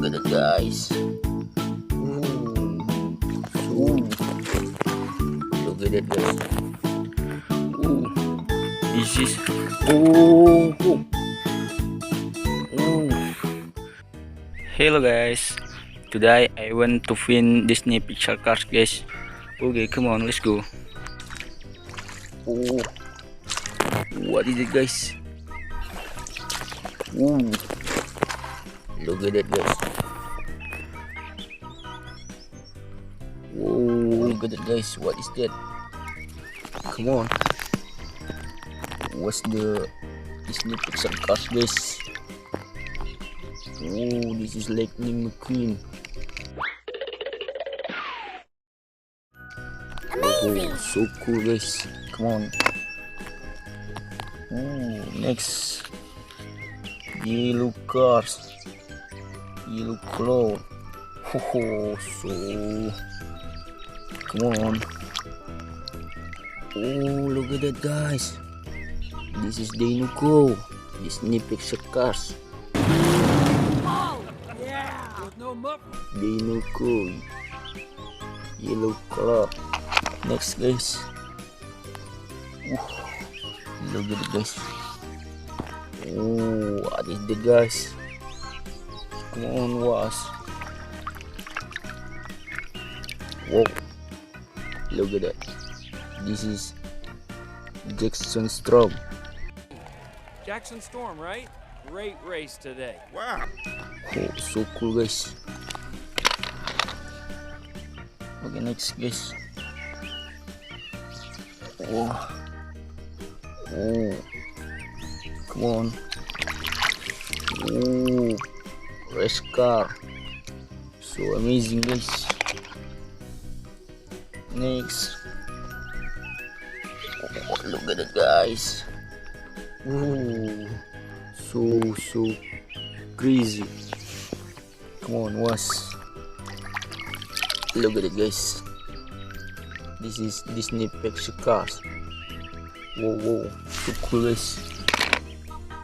Look at it, guys. Ooh. Look at it, guys. Ooh. This is Hello guys. Today I want to find Disney Pixar cars, guys. Okay, come on, let's go. Oh, what is it, guys? Ooh, look at it, guys. Whoa, look at it, guys. What is that? Come on. What's the Disney Pixar cars, guys? Oh, this is Lightning McQueen. Oh, so cool, guys. Come on. Oh, next. Yellow cars. Yellow cloud. Oh, so. Come on. Oh, look at that, guys. This is Dinoco. Disney Pixar cars. Dinoco. Yellow color. Next, guys. Look at it, guys. Oh, what is that, guys? Come on, was. Whoa. Look at that. This is Jackson Storm. Jackson Storm, right? Great race today. Wow. Oh, so cool, guys. Okay, next, guys. Oh. Come on. Oh, race car. So amazing, guys. Next. Oh, look at it, guys. Oh, so crazy. Come on, was. Look at it, guys. This is Disney Pixar cars. Whoa, so cool, guys.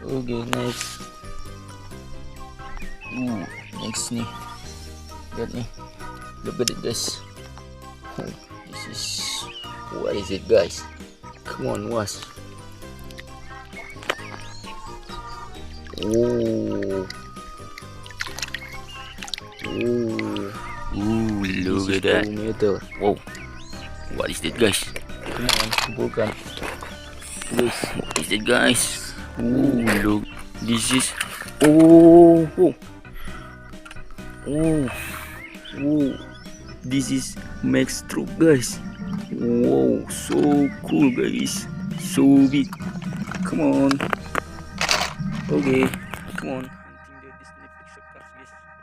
Okay, next. Next nih. Lihat nih. Look at it, guys. Oh, this is, what is it, guys? Come on, was. Look at that. Meter. Wow, what is that, guys? Come on, kumpulkan. Guys, what is that, guys? Look, this is. This is Max truck, guys. Wow, so cool, guys. So big. Come on. Okay, come on.